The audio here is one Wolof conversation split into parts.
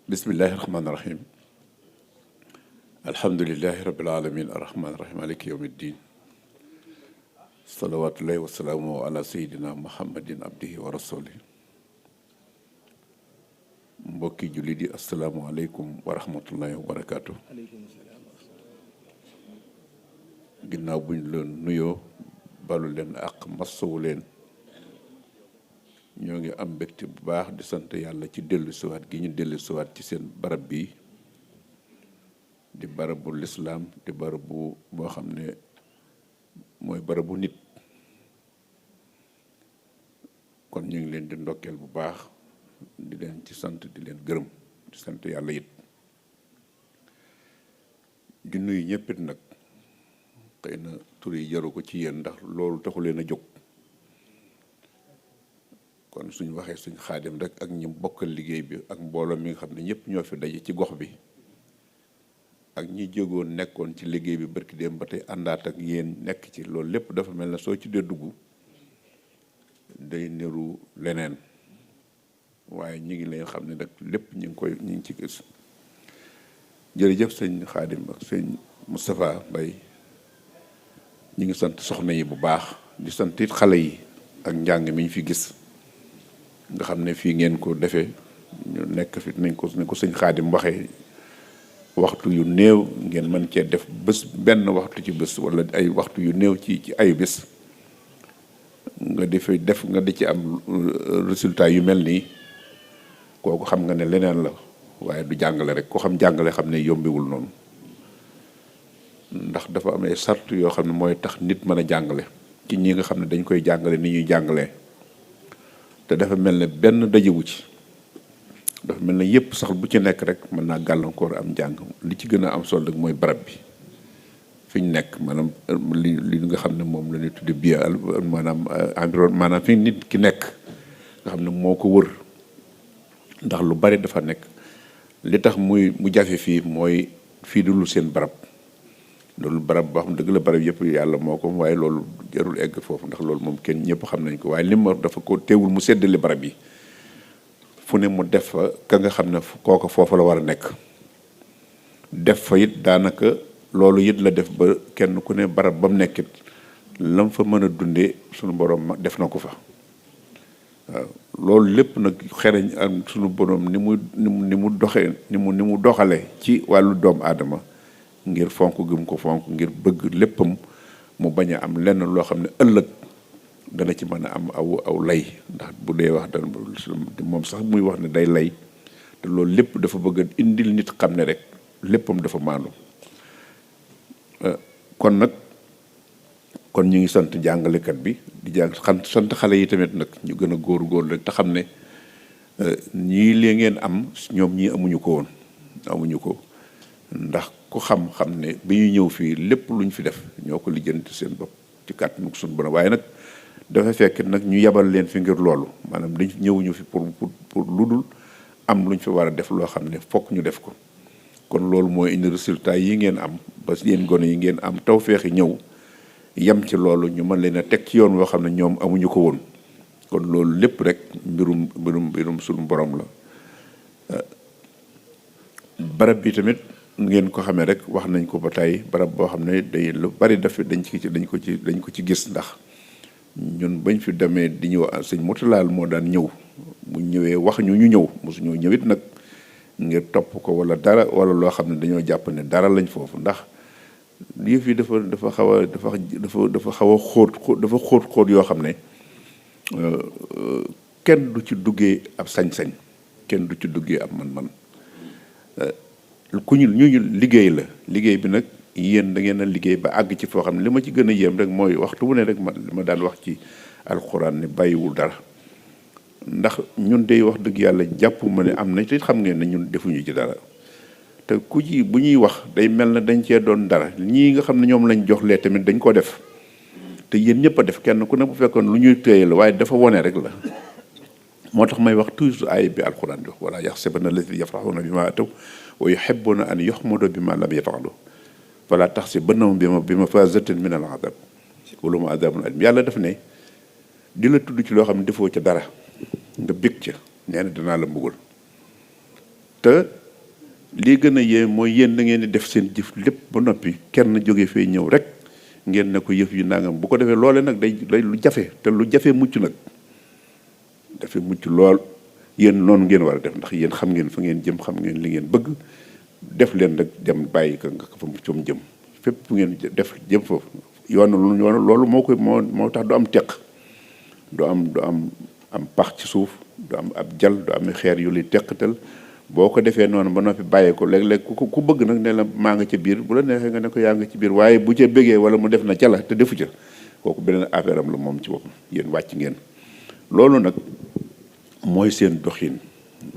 bismillahi rahmaani rahim alhamdulilahi rabil alamin arrahmaani rahim maliki yawmi ddin salawatullahi wasalaamu ala sayidina muhammadin abdihi wa rasulih mbokki jullit yi asalaamualeykum wa rahmatullahi wa barakaatu. ginnaaw buñ leen nuyoo balu leen ak massawu leen ñoo ngi am mbégte bu baax di sant yàlla ci dellu siwaat gi ñu dellu siwaat ci seen barab bi di barabu lislaam di barabu boo xam ne mooy barabu nit. kon ñu ngi leen di ndokkeel bu baax di leen ci sant di leen gërëm di sant yàlla it di nuyu ñëppit nag xëy na tur yi jaru ko ci yéen ndax loolu taxu leen a jóg. kon suñ waxee suñ xaadim rek ak ñi bokkal liggéey bi ak mbooloo mi nga xam ne ñëpp ñoo fi daje ci gox bi ak ñi jógoon nekkoon ci liggéey bi barki dem ba tey àndaat ak yéen nekk ci loolu lépp dafa mel ne soo ci dee dugg day niru leneen waaye ñi ngi lay xam ne nag lépp ñu ngi ci gis. jërëjëf sëñ xaadim ak sëñ Moustapha Mbaye ñi ngi sant soxna yi bu baax di sant it xale yi ak njàng mi ñu fi gis nga xam ne fii ngeen ko defee ñu nekk fi nañ ko sëñ xaadim waxee waxtu yu néew ngeen mën cee def bés benn waxtu ci bés wala ay waxtu yu néew ci ay bés nga defee def nga di ci am résultat yu mel nii kooku xam nga ne leneen la waaye du jàngale rek ko xam jàngale xam ne yombiwul noonu ndax dafa am ay sart yoo xam ne mooy tax nit mën a jàngale ci ñi nga xam ne dañ koy jàngale ni ñuy jàngalee. te dafa mel ne benn dajewu ci dafa mel ne yépp sax bu ci nekk rek mën naa gàllankoor am njàng li ci gën a am solo rek mooy barab bi fi ñu nekk maanaam li nga xam ne moom la ñuy tudde bio maanaam environnement maanaam fi nit ki nekk nga xam ne moo ko wër ndax lu bari dafa nekk li tax mu jafe fii mooy fii du lu seen barab loolu barab boo xam dëgg la barab yëpp yàlla moo ko waaye loolu jarul egg foofu ndax loolu moom kenn ñëpp xam nañ ko waaye li ma dafa ko teewul mu séddale barab yi fu ne mu def fa ka nga xam ne kooka foofu la war a nekk def fa it daanaka loolu it la def ba kenn ku ne barab ba mu nekkit lam fa mën a dundee suñu borom def na ko fa waaw loolu lépp nag xereñ am suñu borom ni mu doxee ni mu doxale ci wàllu doomu aadama ngir fonk gëm ko fonk ngir bëgg léppam mu bañ a am lenn loo xam ne ëllëg dana ci mën a am aw lay ndax bu dee wax dana moom sax muy wax ne day lay te loolu lépp dafa bëgg a indil nit xam ne rek léppam dafa maandu. kon ñu ngi sant jàngalekat bi di sant xale yi tamit nag ñu gën a góor rek te xam ne ñii lee ngeen am ñoom ñii amuñu ko woon amuñu ko ndax ku xam ne bi ñuy ñëw fii lépp luñ fi def ñoo ko lijjanti seen bopp ci kàttanu suñu borom waaye nag dafa fekk nag ñu yabal leen fi ngir loolu maanaam dañ ñëwuñu fi pour lu dul am luñ fi war a def loo xam ne fokk ñu def ko kon loolu mooy indi résultat yi ngeen am ba yéen gone yi ngeen am tawfeexi ñëw yem ci loolu ñu mën leen a teg ci yoon woo xam ne ñoom amuñu ko woon kon loolu lépp rek mbirum suñu borom la. barab bi tamit ngeen ko xamee rek wax nañ ko ba tey barab boo xam ne day lu bari dañ ko ci gis ndax ñun bañ fi demee di ñëw sëñ Motalaal moo daan ñëw mu ñëwee wax ñu ñëw mosu ñoo ñëwit nag ngir topp ko wala dara wala loo xam ne dañoo jàpp ne dara lañ foofu ndax lii fii dafa xaw a xóot yoo xam ne kenn du ci duggee ab sañ-sañ kenn du ci duggee ab man-man ku ñu liggéey la liggéey bi nag yéen da ngeen a liggéey ba àgg ci foo xam ne li ma ci gën a yéem rek mooy waxtu wu ne rek li ma daan wax ci alxuraan ne bàyyiwul dara ndax ñun day wax dëgg yàlla jàpp ma ne am na te xam ngeen ne ñun defuñu ci dara te bu ñuy wax day mel na dañ cee doon dara ñii nga xam ne ñoom lañ jox lee tamit dañ ko def te yéen ñëpp a def kenn ku ne bu fekkoon lu ñuy téye la waaye dafa wone rek la moo tax may wax toujours aaya bi alxuraan di wax wala yaxsabanna allazina yafraxuuna bi ma ataw wa yuhibbuna an yuxmadu bi ma lam yafalu fala taxsibannahum bi mafazatin min al adab wa lahum adabun alim yàlla daf ne di la tudd ci loo xam ne defoo ca dara nga bég ca nee na danaa la mbugal te lii gën a yee mooy yéen da ngeen di def seen jëf lépp ba noppi kenn jóge fee ñëw rek ngeen ne ko yëf yu nangam bu ko defee loole nag day lu jafe te lu jafe mucc nag dafa mucc lool yéen noonu ngeen war a def ndax yéen xam ngeen fa ngeen jëm xam ngeen li ngeen bëgg def leen rek dem bàyyi ko nga fa mu jëm fépp fu ngeen def jëm foofu yoon loolu moo tax du am teq du am pax ci suuf du am ab jal du am xeer yu li teqatal boo ko defee noonu ba noppi bàyyee ko léeg-léeg ku bëgg nag ne la maa nga ca biir bu la neexee nga ne ko yaa nga ci biir waaye bu ca bëggee wala mu def na ca la te defu ca kooku beneen affaire am la moom ci boppam yéen wàcc ngeen loolu nag mooy seen doxin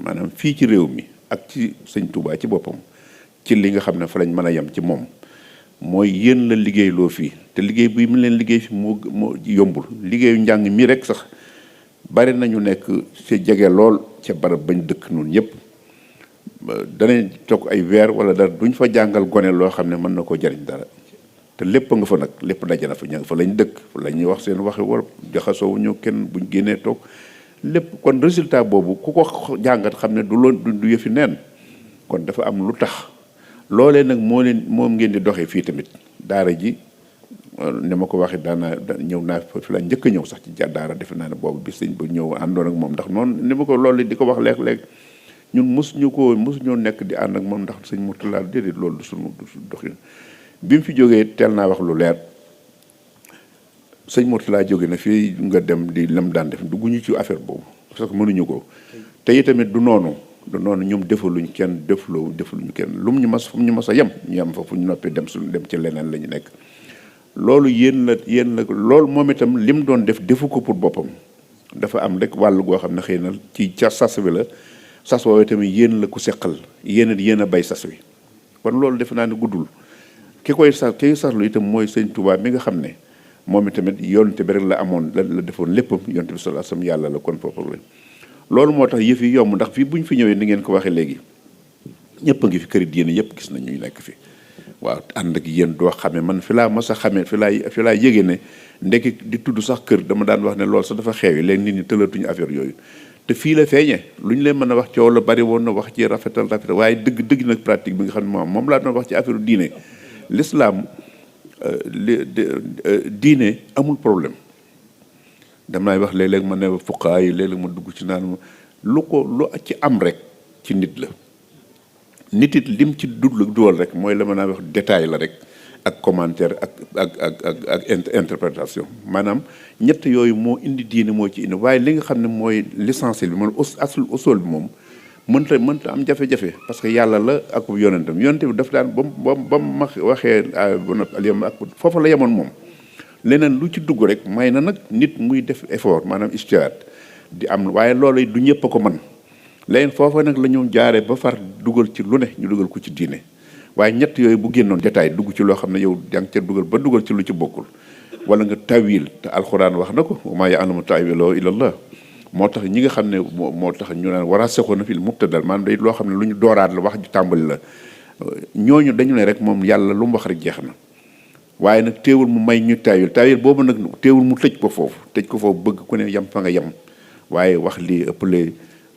maanaam fii ci réew mi ak ci sëñ Touba ci boppam ci li nga xam ne fa lañ mën a yem ci moom mooy yéen la liggéey loo fii te liggéey bi mu leen liggéey fi moo yombul liggéeyu njàng mi rek sax bari nañu nekk ci jege lool ca barab bañ dëkk noonu ñëpp danañ toog ay weer wala dara duñ fa jàngal gone loo xam ne mën na koo jariñ dara te lépp nga fa nag lépp daje na fa ña nga fa lañ dëkk fa la ñuy wax seen waxi wolof jaxasoo ñu kenn buñ génnee toog lépp kon résultat boobu ku ko jàngat xam ne du yëfi neen kon dafa am lu tax loolee nag moom ngeen di doxee fii tamit daara ji ne ma ko waxee ñëw naa fi la njëkk a ñëw sax ci daara defe naa ne boobu bi sëñ ba ñëw àndoon ak moom ndax noonu ni ma ko loolu di ko wax léeg-léeg ñun mosuñoo nekk di ànd ak moom ndax sëñ Mourtala déedéet loolu du suñu doxin bi mu fi jógee teel naa wax lu leer sëñ Mourtala jóge na fii nga dem di lam daan def dugguñu ci affaire boobu parce que mënuñu ko te itamit du noonu ñoom defaluñ kenn defaluñu kenn fu mu ñu mas a yem ñu yem fa fu ñu noppee dem ci leneen la ñu nekk loolu yéen la loolu moom itam lim doon defu ko pour boppam dafa am rek wàll goo xam ne xëy na ci ca sas wi la sas woowee tamit yéen la ku seqal yéen a bay sas wi kon loolu defe naa ne guddul ki saslu itam mooy sëñ Touba mi nga xam ne moom itamit yonte bi rek la amoon la defoon léppam yonte bi sallallahu alayhi wasallam yàlla la kon foofu la loolu moo tax yëf yi yomb ndax fii bu ñu fi ñëwee ni ngeen ko waxee léegi ñëpp a ngi fi këri diine yëpp gis nañ ñuy nekk fi waaw ànd ak yéen doo xamee man fi laa mas a xamee fi laa yégee ne ndekki di tudd sax kër dama daan wax ne loolu sax dafa xeewi léegi nit ñi tëlatuñu affaire yooyu te fii la feeñee lu ñu leen mën a wax coow la bari woon na wax ci rafetal waaye dëgg nag pratique bi nga xam ne moom laa doon wax ci affaire diine l'islam diine amul problème damay wax léeg-léeg ma ne fuqaa yi léeg-léeg ma dugg ci naan lu ci am rek ci nit la nit it lim ci duwal rek mooy la mën a wax détail la rek ak commentaire ak interprétation maanaam ñett yooyu moo indi diine moo ci indi waaye li nga xam ne mooy l'essentiel bi moom usul bi moom mënta am jafe-jafe parce que yàlla la ak yonentam bi daf daan ba ma waxee alyawma ak foofa la yemoon moom leneen lu ci dugg rek may na nag nit muy def effort maanaam ijtihaad di am waaye loolu du ñëpp a ko mën léegi foofa nag la ñu jaaree ba far dugal ci lu ne ñu dugal ko ci diine waaye ñett yooyu bu génnoon détail dugg ci loo xam ne yow yaa ngi ca dugal ci lu ci bokkul wala nga tawil te alxuraan wax na ko wa maa ya'lamu ta'wiilahu illa Allah moo tax ñi nga xam ne moo tax ñu naan waraasixuuna fil mubtada'a maanaam day loo xam ne lu ñu dooraat la wax ju tàmbali la ñooñu dañu ne rek moom yàlla lu mu wax rek jeex na waaye nag teewul mu may ñu tawil boobu nag teewul mu tëj ko foofu bëgg ku ne yem fa nga yem waaye wax lii ëppale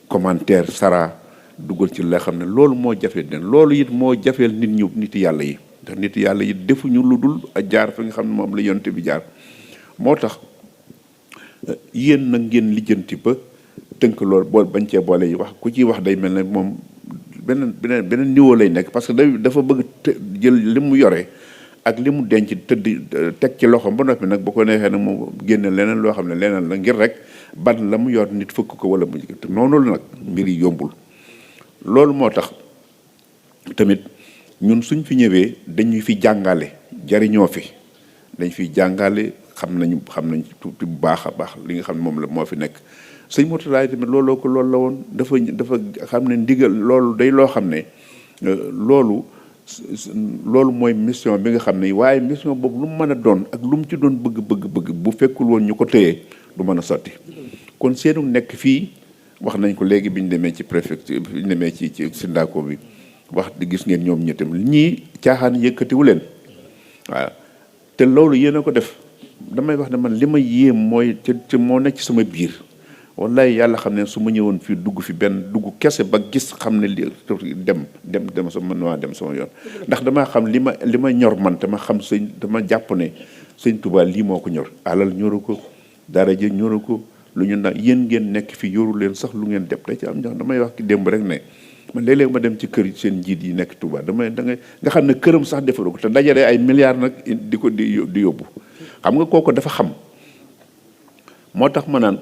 commentaire sara dugal ci la xam ne loolu moo jafee den loolu it moo jafeel nit yàlla yi ndax nit yàlla yi defuñu lu dul jaar fi nga xam ne moom la yonte bi jaar moo tax yéen nag ngeen lijjanti ba tënk loolu bañ cee boole yi wax ku ciy wax day mel ne moom beneen niveau lay nekk parce que dafa bëgg jël li mu yore ak li mu denc teg ci loxoom ba noppi nag bu ko neexee nag mu génne leneen loo xam ne leneen la ngir rek ban la mu yor nit fëkk ko wala mu te noonu la nag mbir yi yombul loolu moo tax tamit ñun suñ fi ñëwee dañuy fi jàngale jariñoo fi dañ fiy jàngale xam nañ tuuti bu baax a baax li nga xam ne moom la moo fi nekk sëñ Mourtala tamit looloo ko loolu la woon dafa xam ne ndigal loolu day loo xam ne loolu mooy mission bi nga xam ne waaye mission boobu lu mu mën a doon ak lu mu ci doon bëgg bu fekkul woon ñu ko téye du mën a sotti kon seenu nekk fii wax nañ ko léegi bi ñu demee ci préfecture bi ñu demee ci Sindako bi wax di gis ngeen ñoom ñettam ñii caaxaan yëkkatiwu leen waaw te loolu yéen a ko def damay wax ne man li ma yéem mooy te moo nekk ci sama biir wallaay yàlla xam ne su ma ñëwoon fii dugg fi benn dugg kese ba gis xam ne li dem sama mën waa dem sama yoon ndax damaa xam li ma ñor man dama xam dama jàpp ne sëñ Tuubaa lii moo ko ñor alal ñoru ko daraja ñoru ko lu ñu naan yéen ngeen nekk fi yoru leen sax lu ngeen def da ci am ñoo damay wax ki démb rek ne man léeg-léeg ma dem ci kër seen njiit yi nekk Tuubaa nga xam ne këram sax defaru ko te dajale ay milliards nag di yóbbu xam nga kooku dafa xam moo tax ma naan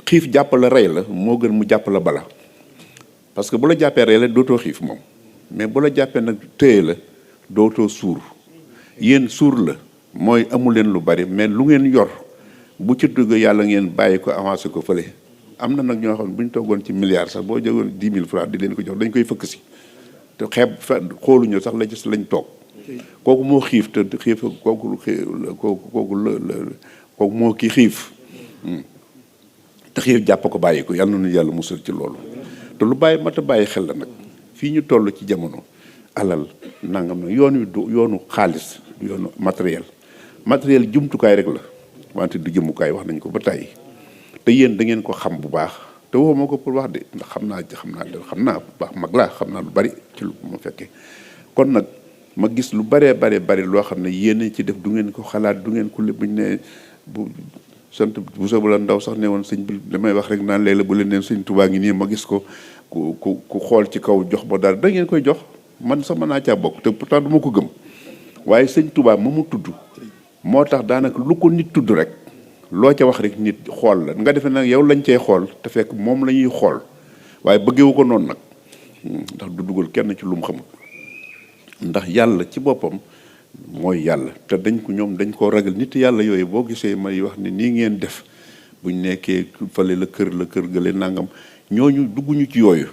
xiif jàpp la rey la moo gën mu jàpp la bala parce que bu la jàppee rey la dootoo xiif moom mais bu la jàppee nag téye la dootoo suur yéen suur la mooy amu leen lu bari mais lu ngeen yor bu ci dugg yàlla ngeen bàyyi ko avancé ko fële am na nag ñoo xam ne bu ñu toggoon ci milliards sax boo jógoon 10 000 francs di leen ko jox dañ koy fëkk si te xeeb xooluñu sax la gis lañ toog kooku moo xiif te xiif kooku moo kii xiif te xiif jàpp ko bàyyi ko yàlla na yàlla musal ci loolu te lu mat a bàyyi xel la nag fii ñu toll ci jamono alal nangam na yoon wi du yoonu xaalis du yoonu matériel jumtukaay rek la wante du jëmukaay wax nañ ko ba tàyyi te yéen da ngeen ko xam bu baax te waxuma ko pour wax de ndax xam naa bu baax mag laa xam naa lu bari ci lu ma fekkee kon nag ma gis lu bari loo xam ne yéen ci def du ngeen ko xalaat du ngeen ko lépp buñ ne bu sant bu soobee la ndaw sax ne woon sëñ bi damay wax rek naan léeg-léeg bu leen neen sëñ Tuubaa ngi nii ma gis ko ku xool ci kaw jox ba dara da ngeen koy jox man sax mën naa caa bokk te pourtant du ma ko gëm waaye sëñ Tuubaa ma mu tudd moo tax daanaka lu ko nit tudd rek loo ca wax rek nit xool la nga defee nag yow lañ cey xool te fekk moom la ñuy xool waaye bëggewu ko noonu nag ndax du dugal kenn ci lu mu xamul ndax yàlla ci boppam mooy yàlla te ñoom dañ koo ragal nit yàlla yooyu boo gisee may wax ne nii ngeen def buñ nekkee fale la kër gële nangam ñooñu dugguñu ci yooyu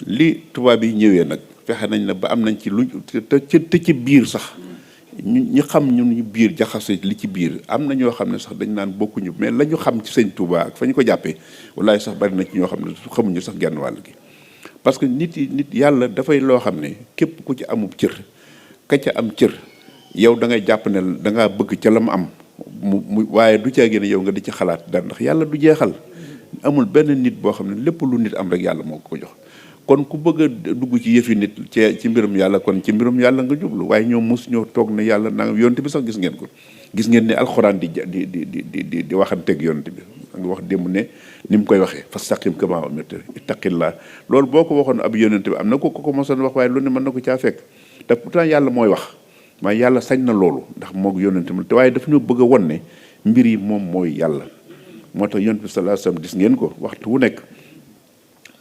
li tubaab yi ñëwee nag fexe nañ na ba am nañ ci lu te ci biir sax ñi xam ñun ñu biir jaxase li ci biir am na ñoo xam ne sax dañ naan bokkuñu mais la ñu xam ci sëñ Touba ak fa ñu ko jàppee wallaay sax bari na ci ñoo xam ne xamuñu sax genn wàll gi parce que nit yàlla dafay loo xam ne képp ku ci amub cër ka ca am cër yow da ngay jàpp ne da ngaa bëgg ca la mu am mu waaye du caa génne yow nga di ci xalaat dara ndax yàlla du jeexal amul benn nit boo xam ne lépp lu nit am rek yàlla moo ko jox kon ku bëgg a dugg ci yëfi nit ci mbirum yàlla kon ci mbirum yàlla nga jublu waaye ñoom mosu ñoo toog ne yàlla nanga yonte bi sax gis ngeen ko gis ngeen ne alxuraan di waxanteeg yonte bi nga wax démb ne ni mu koy waxee fastaqim kamaa umirta ittaqillah loolu boo ko waxoon ab yonente bi am na ko mosoon wax waaye lu ne mën na ko caa fekk te pourtant yàlla mooy wax waaye yàlla sañ na loolu ndax moog yonente bi te waaye dafa ñu bëgg a won ne mbir yi moom mooy yàlla moo tax yonente bi sallallahu alayhi wasallam gis ngeen ko waxtu wu nekk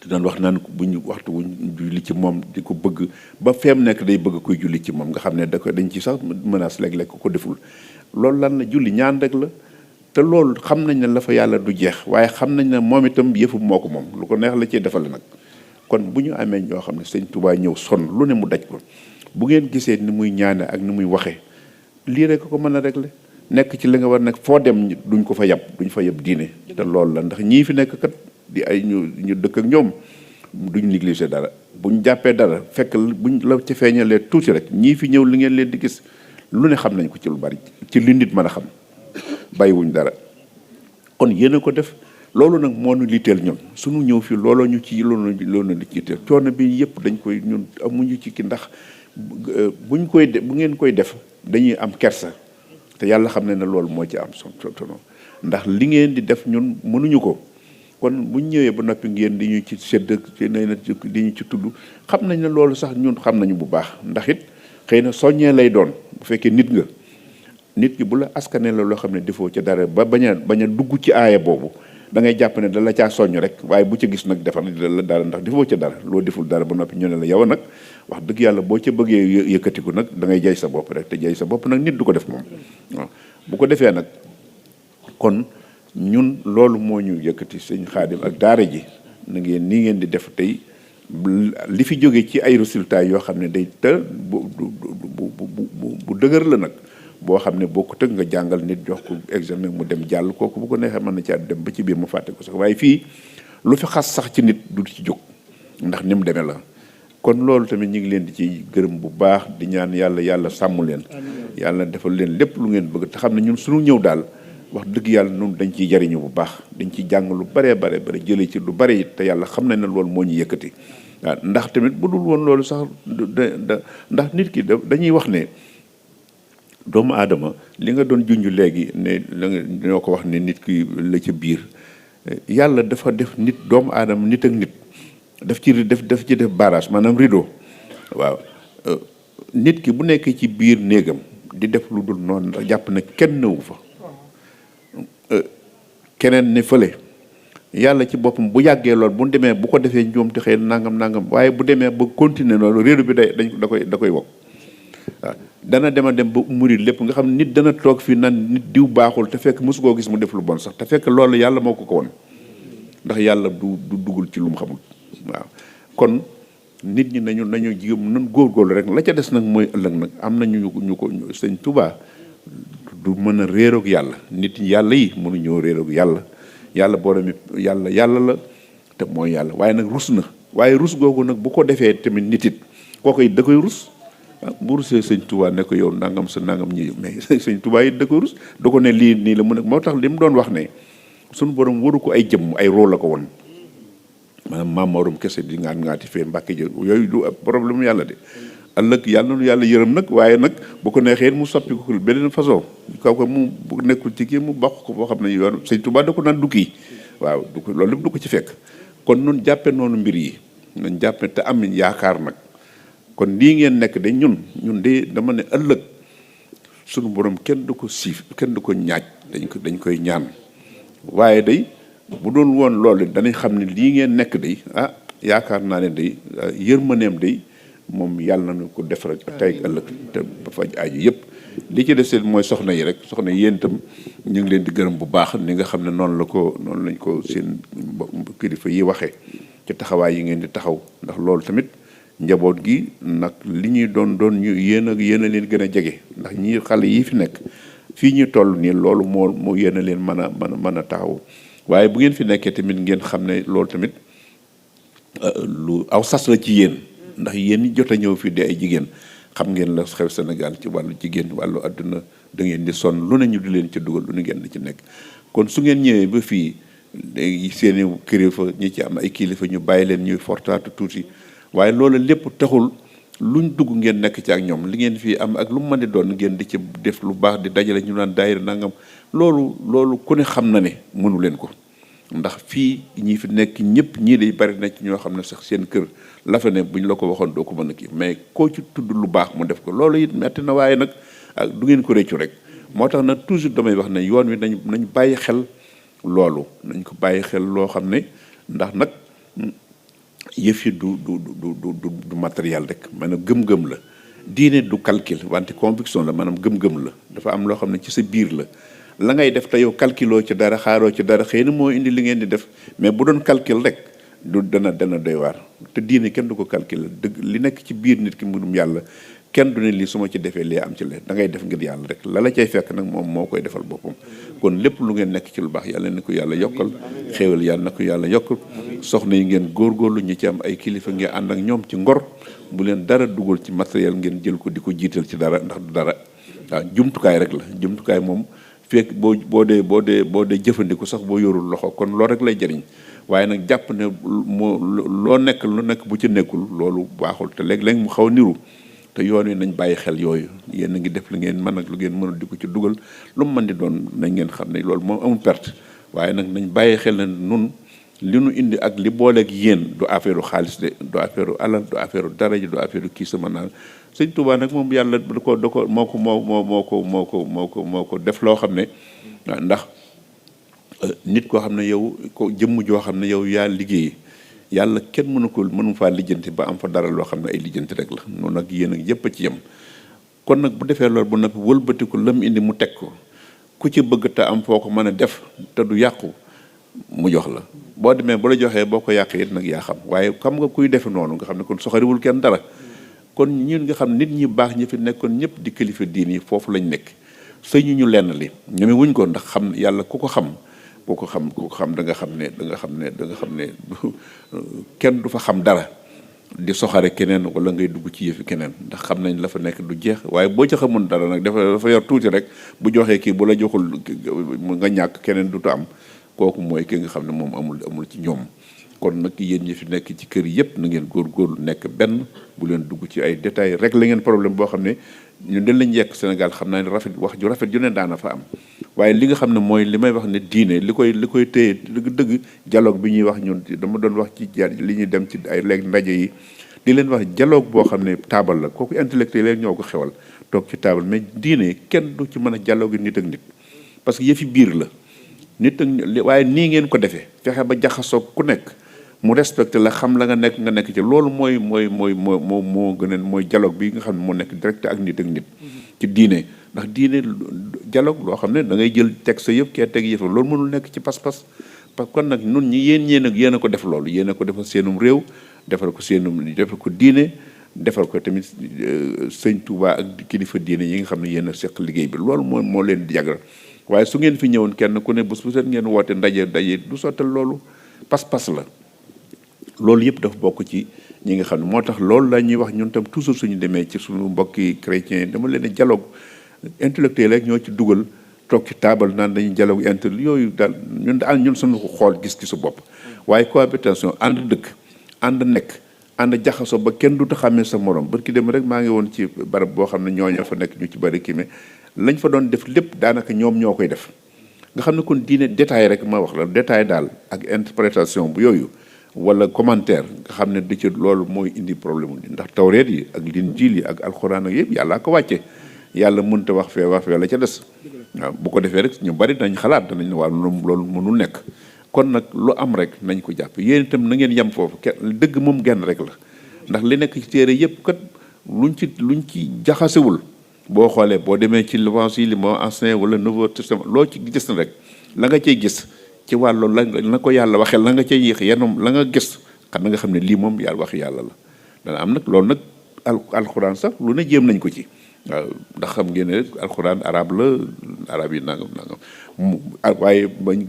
te daan wax naan waxtu wuñ julli ci moom di ko bëgg ba feem nekk day bëgg koy julli ci moom nga xam ne dañ ci sax menace léeg-léeg ko deful loolu lan la julli ñaan rek la te loolu xam nañ ne la fa yàlla du jeex waaye xam nañ ne moom itam yëfu moo ko moom lu ko neex la cee defal nag kon bu ñu amee ñoo xam ne sëñ Tuubaa ñëw sonn lu ne mu daj ko bu ngeen gisee ni muy ñaane ak ni muy waxee lii rek ko mën a régler nekk ci li nga war nekk foo dem duñ ko fa yab duñ fa yab diine te loolu la ndax ñii fi nekk kat di ay ñu dëkk ak ñoom duñ négliger dara buñ jàppee dara fekk buñ la ci feeñalee tuuti rek ñii fi ñëw li ngeen leen di gis lu ne xam nañ ko ci lu bari ci li nit mën a xam bàyyiwuñ dara kon yéen a ko def loolu nag moo nu liiteel ñun suñu ñëw fii looloo ñu ci loolu li ci liiteel coono bi yëpp dañ koy ñun amuñu ci ki ndax bu ngeen koy def dañuy am kersa te yàlla xam ne ne loolu moo ci am sotono ndax li ngeen di def ñun mënuñu ko kon buñ ñëwee ba noppi ngeen di ñu ci sedd di ñu ci tudd xam nañ ne loolu sax ñun xam nañu bu baax ndax it xëy na soññee lay doon bu fekkee nit nga nit ki bu la askanee la loo xam ne defoo ca dara ba bañ a dugg ci aaya boobu da ngay jàpp ne da la caa soññ rek waaye bu ca gis nag defal la dara ndax defoo ca dara loo deful dara ba noppi ñu ne la yow nag wax dëgg yàlla boo ca bëggee yëkkatiku nag da ngay jay sa bopp rek te jay sa bopp nag nit du ko def moom waaw bu ko defee nag kon ñun loolu moo ñu yëkkati sëñ Xaadim ak daara ji na ngeen nii ngeen di def tey li fi jóge ci ay résultats yoo xam ne day te bu dëgër la nag boo xam ne boo ko tëgg nga jàngal nit jox ko examen mu dem jàll kooku bu ko neexee mën na ci dem ba ci biir mu fàtte ko sax waaye fii lu fi xas sax ci nit du ci jóg ndax ni mu demee la kon loolu tamit ñu ngi leen di ci gërëm bu baax di ñaan yàlla sàmm leen yàlla defal leen lépp lu ngeen bëgg te xam ne ñun suñu ñëw daal wax dëgg yàlla noonu dañ ciy jariñu bu baax dañ ciy jàng lu bare bare jëlee ci lu bare it te yàlla xam na ne loolu moo ñu yëkkati waaw ndax tamit bu dul woon loolu sax ndax nit ki dañuy wax ne doomu aadama li nga doon junj léegi ne ñoo ko wax ne nit ki la ca biir yàlla dafa def nit doomu aadama nit ak nit daf ci def barrage maanaam rideau waaw nit ki bu nekkee ci biir néegam di def lu dul noonu ndax jàpp na kenn newu fa keneen ne fële yàlla ci boppam bu yàggee lool bu demee bu ko defee njuum te xëy nangam waaye bu demee ba continuer loolu réeru bi da koy wokk waaw dana dem ba muri lépp nga xam ne nit dana toog fii nan nit diw baaxul te fekk mosu koo gis mu def lu bon sax te fekk loolu yàlla moo ko woon ndax yàlla du duggul ci lu mu xamul waaw kon nit ñi nañu jigéen nan góorgóorlu rek la ca des nag mooy ëllëg nag am na ñu ko sëñ Tuubaa du mën a réeroog yàlla nit yàlla yi mënuñoo réeroog yàlla borom yàlla la te mooy yàlla waaye nag rus na waaye rus googu nag bu ko defee tamit nit it kooku it da koy rus bu rusee sëñ Tuubaa ne ko yow nangam sa nangam ñi mais sëñ Tuubaa it da koy rus da ko ne lii nii la mu ne moo tax li mu doon wax ne suñu borom waru ko ay jëmm ay rôle la ko woon maanaam maam Maodo kese di ngaati fee Mbàkke jël yooyu du problème yàlla de ëllëg yàlla na yàlla yërëm nag waaye nag bu ko neexee mu soppi ko beneen façon kaw ko mu bu nekkul ci kii mu bokk ko boo xam ne yoon sëñ Tuubaa da ko naan du kii waaw du ko loolu lépp du ko ci fekk kon nun jàppe noonu mbir yi nañ jàppe te am yaakaar nag kon lii ngeen nekk de ñun de dama ne ëllëg sunu borom kenn du ko siif kenn du ko ñaaj dañ koy ñaan waaye day bu doon woon loolu danañ xam ne lii ngeen nekk day yaakaar naa ne day yërmaneem day moom yàlla na ko def rek tey ëllëg te ba faj aaju yëpp li ci des mooy soxna yi rek soxna yéen itam ñu ngi leen di gërëm bu baax ni nga xam ne noonu lañ ko seen kilifa yi waxee ci taxawaay yi ngeen di taxaw ndax loolu tamit njaboot gi nag li ñuy doon ñu yéen a leen gën a jege ndax ñi xale yi fi nekk fii ñu toll nii loolu moo yéen a leen mën a taxaw waaye bu ngeen fi nekkee tamit ngeen xam ne loolu tamit lu aw sas la ci yéen ndax yéen ñi jot a ñëw fii di ay jigéen xam ngeen la xew Sénégal ci wàllu jigéen wàllu àdduna da ngeen di sonn lu ne ñu di leen ci dugal lu ne ngeen di ci nekk kon su ngeen ñëwee ba fii léegi seeni kilifa ñi ci am ay kilifa ñu bàyyi leen ñuy fortaatu tuuti waaye loolu lépp taxul luñ dugg ngeen nekk ci ak ñoom li ngeen fii am ak lu mu mën di doon ngeen di ci def lu baax di dajale ñu naan daayira nangam loolu ku ne xam na ne mënu leen ko ndax fii ñi fi nekk ñëpp ñii day bari na ci ñoo xam ne sax seen kër la fa ne buñ la ko waxoon doo ko mën a kii mais koo ci tudd lu baax mu def ko loolu it metti na waaye nag ak du ngeen ko réccu rek moo tax nag toujours damay wax ne yoon wi nañ bàyyi xel loolu nañ ko bàyyi xel loo xam ne ndax nag yëf yi du matériel rek maanaam gëm-gëm la diine du calcul wante conviction la maanaam gëm-gëm la dafa am loo xam ne ci sa biir la ngay def te yow calculoo ci dara xaaroo ci dara xëy na moo indi li ngeen di def mais bu doon calcul rek du dana doy waar te diine kenn du ko calculer dëgg li nekk ci biir nit ki mbirum yàlla kenn du ne lii su ma ci defee lii am ci leen da ngay def ngir yàlla rek la cay fekk nag moom moo koy defal boppam kon lépp lu ngeen nekk ci lu baax yàlla na ko yàlla yokkal xéewal yàlla na ko yàlla yokkal soxna yi ngeen góorgóorlu ñi ci am ay kilifa ngeen ànd ak ñoom ci ngor bu leen dara dugal ci matériel ngeen jël ko di ko jiital ci dara ndax du dara waaw jumtukaay rek la jumtukaay moom fekk boo dee jëfandiku sax boo yorul loxo kon loolu rek lay jëriñ waaye nag jàpp ne loo nekk lu nekk bu ci nekkul loolu baaxul te léeg-léeg mu xaw a niru te yoon wi nañ bàyyi xel yooyu yéen a ngi def li ngeen mën ak lu ngeen mënul di ko ci dugal lu mu mën di doon nañ ngeen xam ne loolu moom amul perte waaye nag nañ bàyyi xel ne nun li nu indi ak li booleeg yéen du affaire xaalis de du affaire alal du affaire daraja du affaire kii sama naan sëñ Tuubaa nag moom yàlla da ko moo ko def loo xam ne ndax nit koo xam ne yow ko jëmm joo xam ne yow yaa liggéey yàlla kenn mënu faa lijjanti ba am fa dara loo xam ne ay lijjanti rek la noonu nag yéen ak yëpp a ci yem kon nag bu defee loolu ba noppi wëlbatiku lam indi mu teg ko ku ci bëgg te am foo ko mën a def te du yàqu mu jox la boo demee ba la joxee boo ko yàqee it nag yaa xam waaye xam nga kuy defe noonu nga xam ne kon soxariwul kenn dara kon ñun nga xam nit ñi baax ñi fi nekkoon ñëpp di kilifa diin yi foofu lañ nekk sëñu ñu lenn li ñoome wuñ ko ndax xam yàlla ku ko xam da nga xam ne kenn du fa xam dara di soxare keneen wala ngay dugg ci yëfi keneen ndax xam nañ la fa nekk du jeex waaye boo ci xamul dara nag dafa yor tuuti rek bu joxee kii bu la joxul nga ñàkk keneen dutu am kooku mooy ki nga xam ne moom amul ci ñoom. kon nag yéen ñi fi nekk ci kër yëpp na ngeen góorgóorlu nekk benn bu leen dugg ci ay détails rek la ngeen problème boo xam ne ñun dañ lañ yekk Sénégal xam naa ne wax ju rafet ju ne daana fa am waaye li nga xam ne mooy li may wax ne diine li koy téye dëgg dialogue bi ñuy wax ñun dama doon wax ci li ñuy dem ci ay léegi ndaje yi di leen wax dialogue boo xam ne taabal la kooku intellectuel leen ñoo ko xewal toog ci taabal mais diine kenn du ci mën a dialogue nit ak nit parce que yëfi biir la nit ak waaye nii ngeen ko defee fexe ba jaxasoo ku nekk mu respecté la xam la nga nekk ci loolu mooy moo gën a mooy dialogue bi nga xam ne moo nekk direct ak nit ci diine ndax diine dialogue loo xam ne da ngay jël teg sa yëpp kee teg yëf loolu mënul nekk ci pas-pas parce que kon nag nun ñi yéen a ko def loolu yéen a ko defal seenum réew defal ko diine defal ko tamit sëñ Touba ak kilifa diine yi nga xam ne yéen a seq liggéey bi loolu moo leen di jagal waaye su ngeen fi ñëwoon kenn ku ne bés bu set ngeen woote ndaje du sottal loolu pas-pas la loolu yëpp dafa bokk ci ñi nga xam ne moo tax loolu la ñuy wax ñun tam toujours suñu demee ci suñu mbokki chrétien dama leen di dialogue intellectuel rek ñoo ci dugal toog ci taabal naan dañuy dialogue yooyu daal ñun suñu xool gis-gisu bopp waaye cohabitation ànd dëkk ànd nekk ànd jaxasoo ba kenn du ta xàmmee sa morom barki dem rek maa ngi woon ci barab boo xam ne ñooñu fa nekk ñu ci bari kii mais lañ fa doon def lépp daanaka ñoom ñoo koy def nga xam ne kon diine détail rek ma wax la détail daal ak interprétation bu yooyu wala commentaire nga xam ne di ci loolu mooy indi problème ndax tawreet yi ak linjiil yi ak alxuraan ak yëpp yàllaa ko wàcce yàlla mënta wax fee la ca des waaw bu ko defee rek ñu bari dañ xalaat danañ ne waaw loolu mënul nekk kon nag lu am rek nañ ko jàpp yéen itam na ngeen yem foofu dëgg moom genn rek la ndax li nekk ci téere yëpp kat luñ ci jaxasewul boo xoolee boo demee ci l'Évangile moo ancien wala Nouveau Testament loo ci gis na rek la nga cey gis ci wàllu la ko yàlla waxee la nga cay yéex yenn la nga gis xam na nga xam ne lii moom yàlla wax yàlla la dana am nag loolu nag alxuraan sax lu ne jéem nañ ko ci waaw ndax xam ngeen ne alxuraan arab la arab yi nangam waaye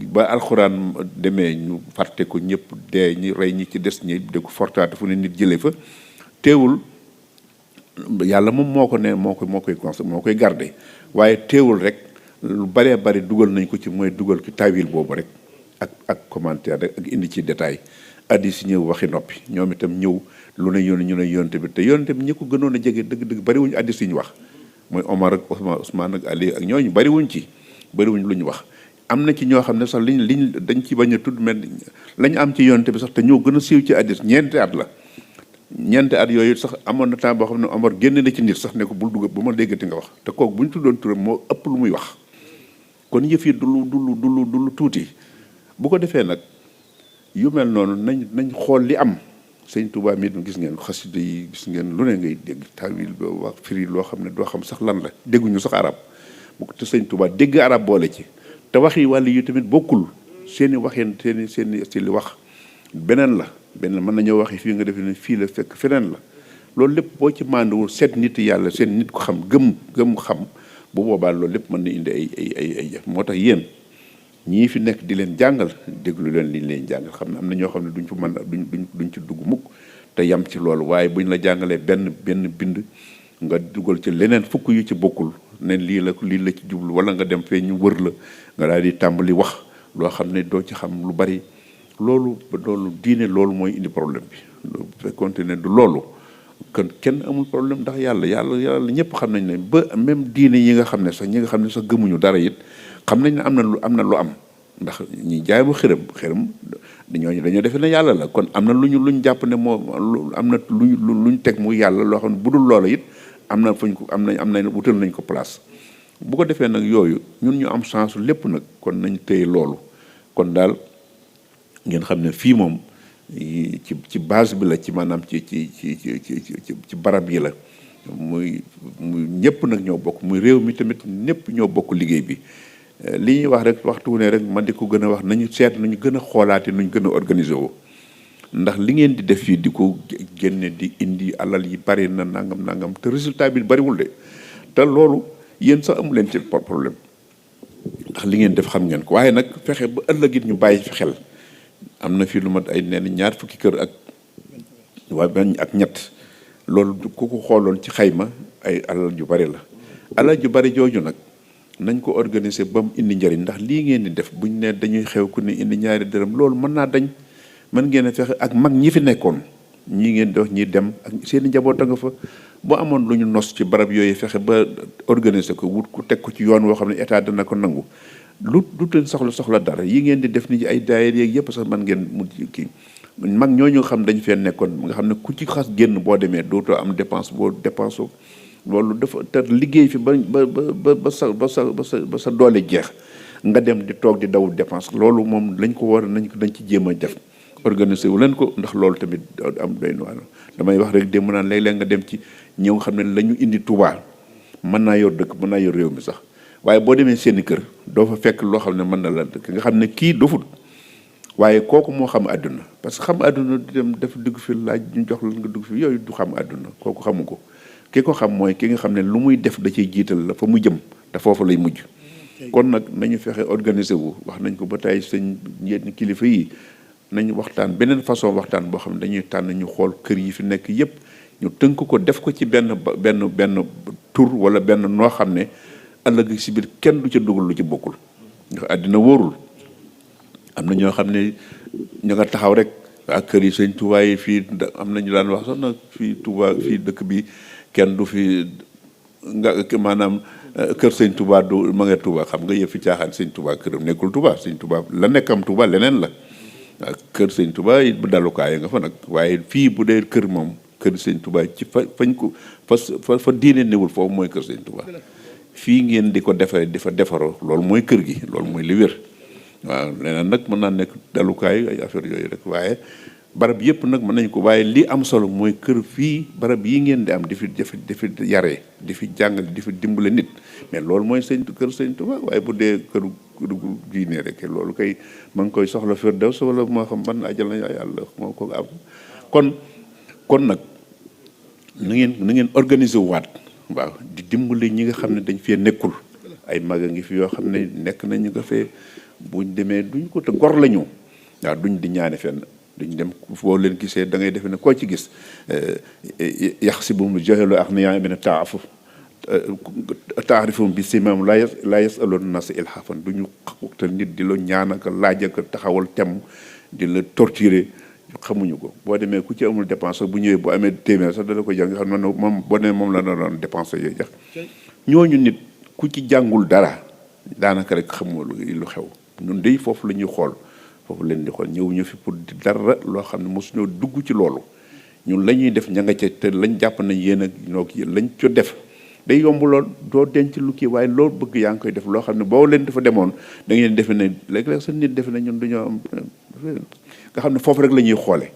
ba alxuraan demee ñu fàtte ko ñëpp dee ñi rey ñi ci des ñi de ko fortaate fu ne nit jëlee fa teewul yàlla moom moo koy garder waaye teewul rek lu bëree bëri dugal nañ ko ci mooy dugal ci tawil boobu rek ak commentaire rek ak indi ci détail addis yi ñëw waxi noppi ñoom itam ñëw lu ne ñu ne yonte bi te yonte bi ñi ko gënoon a jege dëgg-dëgg bariwuñu addis yi ñu wax mooy Omar ak Ousmane ak Ali ak ñooñu bariwuñ lu ñu wax am na ci ñoo xam ne sax liñ dañ ci bañ a tudd mais lañ am ci yonte bi sax te ñoo gën a siiw ci addis ñeenti at yooyu sax amoon na temps boo xam ne Omar génne na ci nit sax ne ko bul dugg bu ma déggati nga wax te kooku bu ñu tuddoon turam moo ëpp lu muy wax kon yëf yi du lu tuuti bu ko defee nag yu mel noonu nañ xool li am sëñ Touba mi gis ngeen xasida yi gis ngeen lu ne ngay dégg tawil ba wax firi loo xam ne doo xam sax lan la dégguñu sax arab bu ko te sëñ Touba dégg arab boole ci te wax yi wàll yu tamit bokkul seeni waxeen seeni li wax beneen mën nañoo waxi fii nga def ne fii la fekk feneen la loolu lépp boo ci mànduwul seet nit yàlla seet nit ko xam gëm xam bu boobaa loolu lépp mën na indi ay jëf moo tax yéen ñii fi nekk di leen jàngal déglu leen liñ leen jàngal xam ne am na ñoo xam ne duñ fa mën duñ ci dugg mukk te yam ci loolu waaye buñ la jàngalee benn bind nga dugal ci leneen fukk yu ci bokkul ne lii la ci jublu wala nga dem fee ñu wër la nga daal di tàmbali wax loo xam ne doo ci xam lu bari loolu diine loolu mooy indi problème bi bu fekkoonte ne du loolu kon kenn amul problème ndax yàlla ñëpp xam nañ ne ba même diine yi nga xam ne sax ñi nga xam ne sax gëmuñu dara it xam nañ ne am na lu am ndax ñi jaay ba xërëm dañoo defe ne yàlla la kon am na luñ jàpp ne moo am na luñ teg mu yàlla loo xam ne bu dul loola it am na fuñ ko am na wutal nañ ko place bu ko defee nag yooyu ñun ñu am chance lépp nag kon nañ téye loolu kon daal ngeen xam ne fii moom ci base bi la ci maanaam ci barab yi la muy ñëpp nag ñoo bokk muy réew mi tamit ñëpp ñoo bokk liggéey bi li ñuy wax rek waxtu ne rek man di ko gën a wax nañu seet nañu gën a xoolaate nuñ gën a organiser woo ndax li ngeen di def fii di ko génne di indi alal yi bari na nangam te résultat bi bariwul de te loolu yéen sax amu leen ci problème ndax li ngeen def xam ngeen ko waaye nag fexe ba ëllëg it ñu bàyyi fi xel am na fii lu mat ay neen 20 kër ak waaye benn ak ñett loolu ku ko xooloon ci xayma ay alal ju bari la. alal ju bari jooju nag nañ ko organiser ba mu indi njëriñ, ndax lii ngeen di def buñ ne dañuy xew ku ne indi ñaari dërëm loolu mën naa dañ. mën ngeen a fexe ak mag ñi fi nekkoon ñii ngeen di wax ñi dem ak seen i njaboot a nga fa boo amoon lu ñu nos ci barab yooyu fexe ba organiser ko wut ku teg ko ci yoon woo xam ne état dana ko nangu lu teen soxla dara yi ngeen di def ni ay daayira yeeg yëpp sax mën ngeen mu kii mag ñooñu xam dañu fee nekkoon nga xam ne ku ci xas génn boo demee dootoo am dépense boo dépensé loolu dafa te liggéey fi ba sa doole jeex nga dem di toog di daw dépense loolu moom lañ ko war nañ ko dañ ci jéem a def organisé wu leen ko ndax loolu tamit am doy na damay wax rek démb naan léeg-léeg nga dem ci ñëw xam ne la ñu indi Touba mën naa yor dëkk mën naa yor réew mi sax waaye boo demee seeni kër doo fa fekk loo xam ne mën na la dëkk nga xam ne kii doful waaye kooku moo xam àdduna parce que xam àdduna di dem def dugg fi laaj ñu jox la nga dugg fi yooyu du xam àdduna kooku xamu ko ki ko xam mooy ki nga xam ne lu muy def da ciy jiital la fa mu jëm te foofu lay mujj kon nag nañu fexe organisé wu wax nañ ko ba tey sëñ yenn kilifa yi nañu waxtaan beneen façon waxtaan boo xam ne dañuy tànn ñu xool kër yi fi nekk yépp ñu tënk ko def ko ci benn tur wala benn noo xam ne ëllëg si biir kenn du ca dugal lu ci bokkul ndax àddina wóorul am na ñoo xam ne ñu nga taxaw rek ak kër yi sëñ Touba yi fii am na ñu daan wax sax nag fii Touba fii dëkk bi kenn du fi nga maanaam kër sëñ Touba du ma nga Touba xam nga yëf fi caaxaan sëñ Touba këram nekkul Touba sëñ Touba la nekkam Touba leneen la waaw kër sëñ Touba it bu dalukaay nga fa nag waaye fii bu dee kër moom kër sëñ Touba ci fañ ko fa diine newul foofu mooy kër sëñ Touba fii ngeen di ko defaree di fa defaroo loolu mooy kër gi loolu mooy li wér waaw leneen nag mën naa nekk dalukaay ay affaire yooyu rek waaye barab yëpp nag mën nañ ko waaye li am solo mooy kër fii barab yi ngeen di am di fi yaree di fi jàngale di fi dimbale nit mais loolu mooy kër sëñ Touba waaye bu dee këru diine rek loolu kay ma ngi koy soxla Firdaws wala moo xam ban ajal na yàlla moo ko am kon nag na ngeen organiser waat waaw di dimbale ñi nga xam ne dañ fee nekkul ay mag a ngi fi yoo xam ne nekk nañu ko fee buñ demee duñ ko te gor la ñu waaw duñ di ñaane fenn duñ dem boo leen gisee da ngay defe ne koo ci gis yax si bu mu joxelu ak na yaa ngi ne taarifum bi simam la yasaloon nas ilhafan duñu xaqutal nit di la ñaan ak laaj ak taxawal tem di la torturer xamuñu ko boo demee ku ci amul dépense bu ñëwee bu amee téeméer sax dala ko jàng nga xam ne moom boo demee moom la doon dépense yooyu jax ñooñu nit ku ci jàngul dara daanaka rek xamoo lu xew ñun dey foofu la ñuy xool foofu leen di xool ñëw ñu fi pour di dara loo xam ne mosuñoo dugg ci loolu ñun la ñuy def ña nga ca te lañ jàpp nañ yéen ak ñoo ki lañ co def day yomb lool doo denc lu kii waaye loolu bëgg yaa ngi koy def loo xam ne boo leen dafa demoon da ngeen defe ne léeg-léeg sa nit defe ne ñun dañoo am nga xam ne foofu rek la ñuy xoole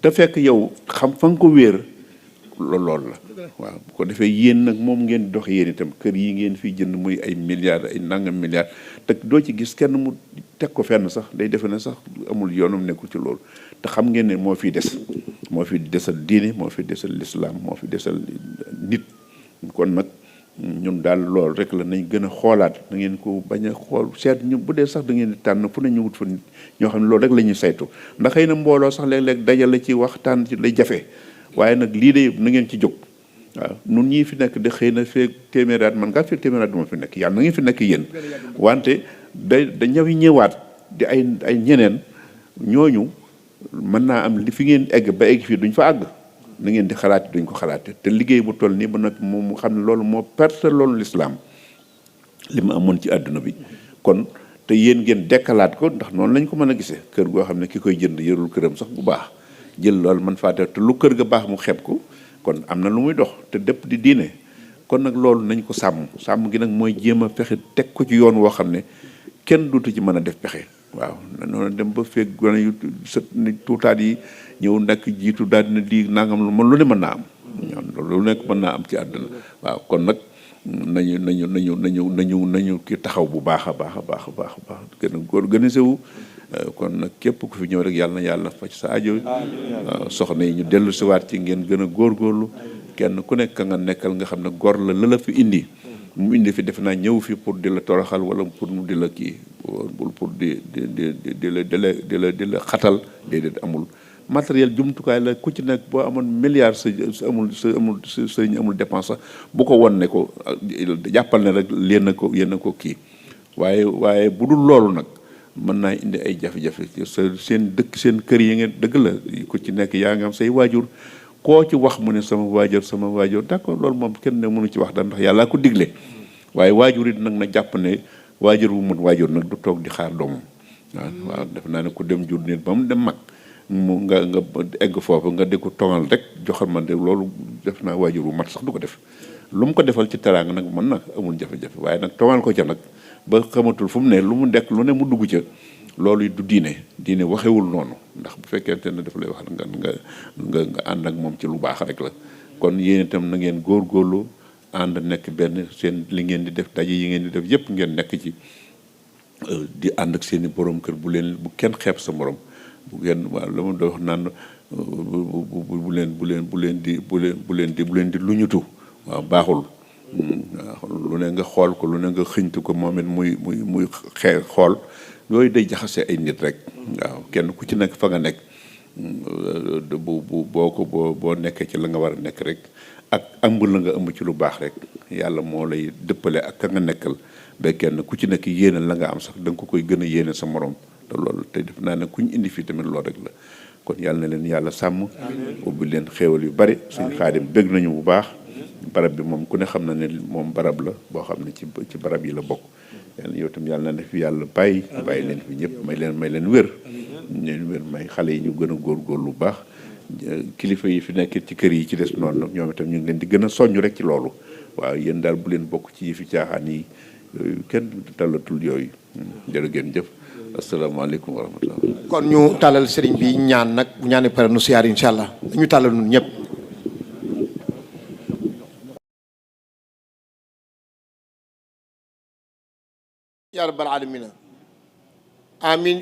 te fekk yow xam fa nga ko wéer loolu la waaw bu ko defee yéen nag moom ngeen dox yéen itam kër yi ngeen fiy jënd muy ay milliards ay nangam milliards te doo ci gis kenn mu teg ko fenn sax day defe ne sax amul yoonam nekkul ci loolu te xam ngeen ne moo fi des moo fi desal diine moo fi desal l'islam moo fi desal nit kon nag ñun daal loolu rek la nañ gën a xoolaat da ngeen ko bañ a xool seet ñu bu dee sax da ngeen di tànn fu ne ñu wut fa nit ñoo xam ne loolu rek la ñuy saytu ndax xëy na mbooloo sax léeg-léeg dajale ci waxtaan ci lay jafe waaye nag lii de na ngeen ci jóg waaw nun ñii fi nekk de xëy na feeg téeméeraat man ngaa feeg téeméeraat du ma fi nekk yàlla na ngeen fi nekk yéen wante da ñaw yi ñëwaat di ay ñeneen ñooñu mën naa am li fi ngeen egg ba egg fii duñ fa àgg na ngeen di xalaat duñ ko xalaate te liggéey bu toll nii ba nag moom mu xam ne loolu moo perte loolu lislaam li mu amoon ci àdduna bi kon te yéen ngeen dekkalaat ko ndax noonu lañ ko mën a gisee kër goo xam ne ki koy jënd yërul këram sax bu baax jël loolu man faa te lu kër ga baax mu xeeb ko kon am na lu muy dox te dëpp di diine kon nag loolu nañ ko sàmm gi nag mooy jéem a fexe teg ko ci yoon woo xam ne kenn duutu ci mën a def pexe waaw noonu dem ba feeg gone yu sa tuutaat yi ñëw nekk jiitu daal dina di nangam lu ne mën naa am lu nekk mën naa am ci àdduna waaw kon nag nañu ki taxaw bu baax a baax a baax a baax a baax gën a organisé wu kon nag képp ku fi ñëw rek yàlla na yàlla faj sa aajo waaw soxna yi ñu dellu si waat ci ngeen gën a góorgóorlu kenn ku nekk nga nekkal nga xam ne gor la fi indi mu indi fi defe naa ñëw fi pour di la toroxal wala pour mu di la kii pour di la xatal déedéet amul matériel jumtukaay la ku ci nekk boo amoon milliard sa sëriñ amul dépense sax bu ko won ne ko jàppal ne rek yéen a ko kii waaye bu dul loolu nag mën naa indi ay jafe-jafe seen dëkk seen kër yi ngeen dëgg la ku ci nekk yaa ngi am say waajur koo ci wax mu ne sama waajur d'accord loolu moom kenn ne mënu ci wax dara ndax yàllaa ko digle waaye waajur it nag na jàpp ne waajur bu mën waajur nag du toog di xaar doomam waaw def naa ne ku dem jur nit ba mu dem mag mu nga egg foofu nga di ko tongal rek joxal ma de loolu def naa waajur bu mat sax du ko def lu mu ko defal ci teraanga nag mën na amul jafe-jafe waaye nag tongal ko ca nag ba xamatul fu mu ne lu mu nekk lu ne mu dugg ca loolu du diine waxewul noonu ndax bu fekkente ne dafa lay wax nga ànd ak moom ci lu baax rek la kon yéen itam na ngeen góorgóorlu ànd nekk benn seen li ngeen di def daje yi ngeen di def yépp ngeen nekk ci di ànd ak seeni borom kër bu kenn xeeb sa morom bu ngeen waaw la ma doon wax naan bu leen di luñutu waaw baaxul lu ne nga xool ko lu ne nga xëñtu ko moom it muy xool yooyu day jaxase ay nit rek waaw kenn ku ci nekk fa nga nekk boo nekkee ci la nga war a nekk rek ak ëmb la nga ëmb ci lu baax rek yàlla moo lay dëppale ak ka nga nekkal ba kenn ku ci nekk yéene la nga am sax da nga ko koy gën a yéene sa morom te loolu te def naa ne ku ñu indi fii tamit loolu rek la kon yàlla na leen yàlla sàmm ubbi leen xéewal yu bari suñu Xaadim bëgg nañu bu baax barab bi moom ku ne xam na ne moom barab la boo xam ne ci barab yi la bokk yàlla yow tam yàlla na fi yàlla bàyyi leen fi ñëpp may leen wér may xale yi ñu gën a góorgóorlu bu baax kilifa yi fi nekk ci kër yi ci des noonu ñoom itam ñu ngi leen di gën a soññ rek ci loolu waaw yéen daal bu leen bokk ci fi caaxaan yi kenn talatul yooyu jërë ngeen jëf asalaamaaleykum wa rahmatullah kon ñu tàllal sëriñ bi ñaan nag bu ñaanee pare nu siyaar incha allah ñu tàllal nun ñëpp ya rabbal alamina amin